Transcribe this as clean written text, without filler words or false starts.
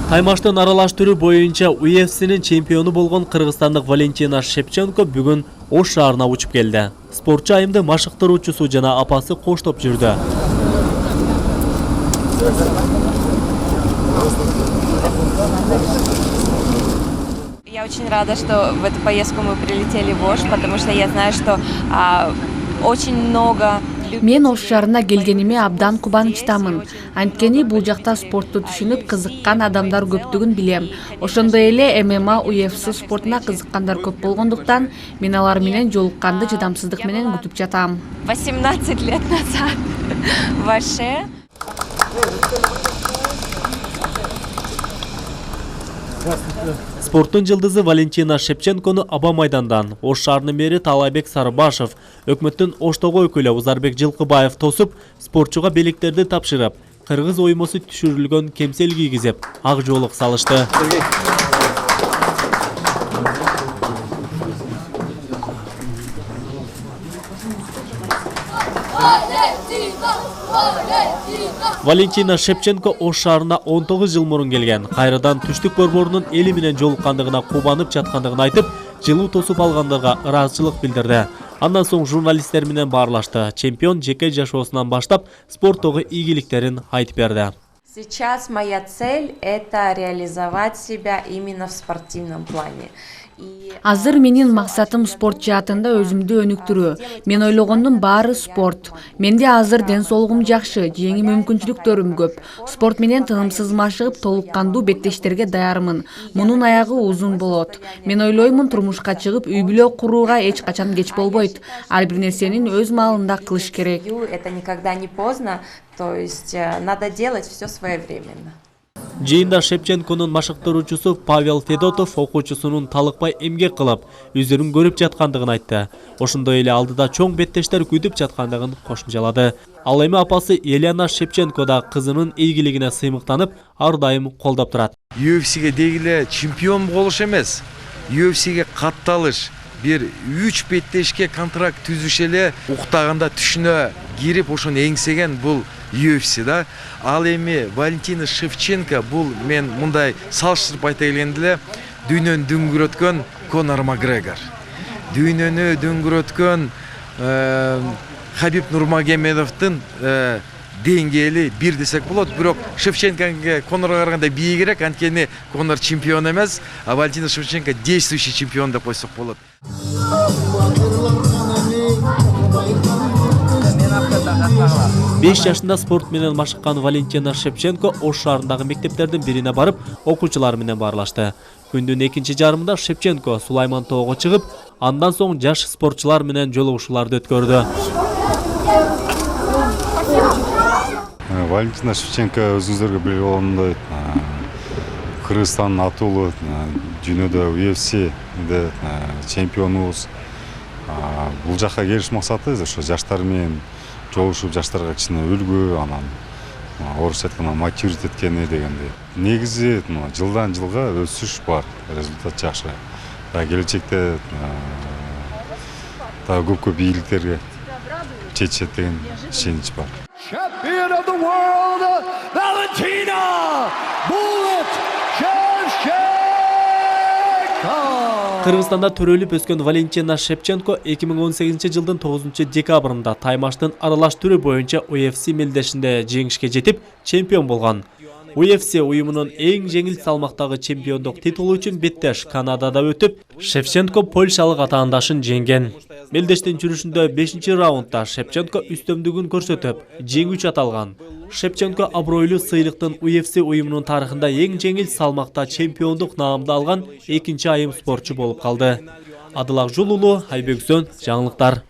Таймаштын аралаш түрү боюнча UFC'нин чемпиону болгон кыргызстандык Валентина Шевченко бүгүн Ош шаарына учуп келди. Спортчу айымды машыктыруучусу жана апасы коштоп жүрдү. Я очень рада, что в эту поездку мы прилетели в Ош, потому что я знаю, что очень много. Мен Ош шаарына келгениме абдан кубанычтамын. Анткени бул жакта спортту түшүнүп кызыккан адамдар көптүгүн билем. Ошондой эле ММА, UFC спортуна кызыккандар көп болгондуктан мен алар менен жолукканды чыдамсыздык менен күтүп жатам. 18 лет назад в Оше. Спорттун жылдызы Валентина Шевченкону аба майдандан Ош шаарынын мэри Талайбек Сарыбашев, өкмөттүн Оштогу өкүлү Узарбек Жылкыбаев тосуп, спортчуга белектерди тапшырып, кыргыз оймосу түшүрүлгөн кемсел кийгизип, ак жоолук салышты. Валентина Шевченко Ош шаарына 19 жыл мурун келген. Кайрадан түштүк борборунун эли менен жолуккандыгына кубанып жаткандыгын айтып, жылуу тосуп алгандарга ыраазычылык билдирди. Андан соң журналисттер менен баарлашты. Чемпион жеке жашоосунан баштап спорттогу ийгиликтерин айтып берди. Сейчас моя цель – это реализовать себя именно в спортивном плане. Азыр менин максатым спорт жаатында өзүмдү өнүктүрүү. Мен ойлогондун баары спорт. Менде азыр ден соолугум жакшы, жеңи мүмкүнчүлүктөрүм көп. Спорт менен тынымсыз машыгып, толук кандуу беттештерге даярмын. Мунун аягы узун болот. Мен ойлоймун, турмушка чыгып, үй бүлө курууга эч качан кеч болбойт. Ар бир нерсенин өз маалында кылыш керек. Это никогда не поздно, то есть надо делать все своевременно. Жыйында Шевченконун машыктыруучусу Павел Федотов окуучусунун талыкпай эмгек кылып, өзүрүн көрүп жаткандыгын айтты. Ошондой эле алдыда чоң беттештер күтүп жаткандыгын кошумчалады. Ал эми апасы Елена Шевченко да кызынын ийгилигине сыймыктанып, ар дайым колдоп турат. UFC'ге дегиле чемпион болуш эмес, UFC'ге катталыш, бир 3 беттешке контракт түзүш эле уктаганда түшүнө кирип ошону эңсеген бул UFC да. Ал эми Валентина Шевченко бул мен мындай салыштырып айта келгенде эле дүйнөнү дүңгүрөткөн Конор Макгрегор. Дүйнөнү дүңгүрөткөн Хабиб Нурмагомедовдун деңгээли бир десек болот, бирок Шевченкоге Конорго караганда бийигирээк, анткени Конор чемпион эмес, а Валентина Шевченко действующий чемпион деп койсок болот. 5 жашында спорт менен машыккан Валентина Шевченко Ош шаарындагы мектептердин бирине барып, окуучулар менен баарлашты. Күндүн экинчи жарымында Шевченко Сулайман тоого чыгып, андан соң жаш спортчулар менен жолугушууларды өткөрдү. Валентина Шевченко өзүңүздөргө белгилүү болгондой Кыргызстандын атуулуу дүйнөдө UFC'де чемпионубуз. Бул жакка келиш максаты ошо жаштар менен жолугушуп, жаштарга кичине үлгү, анан орусча айтканда мотивировать эткени дегенде. Негизи жылдан жылга өсүш бар, результат жакшы. Келечекте дагы көп ийгиликтерге жетишет деген ишенич бар. Champion of the world, Valentina Bullet Shevchenko! Кыргызстанда төрөлүп өскөн Валентина Шевченко 2018 жылдын 9 декабрында Таймаштын аралаш түрү боюнча UFC мелдешинде жеңишке жетип, чемпион болгон. UFC уюмунун эң жеңил салмактагы чемпиондук титулу үчүн беттеш Канадада өтүп, Шевченко польшалык атаандашын жеңген. Мелдештин жүрүшүндө 5-раундда Шевченко үстөмдүгүн көрсөтүп, жеңүүчү аталган. Шевченко абройлуу сыйлыктын UFC уюмунун тарыхында эң жеңил салмакта чемпиондук наамды алган экинчи айым спортчу болуп калды. Адылак Жулулу, Айбек Зөн, жаңылыктар.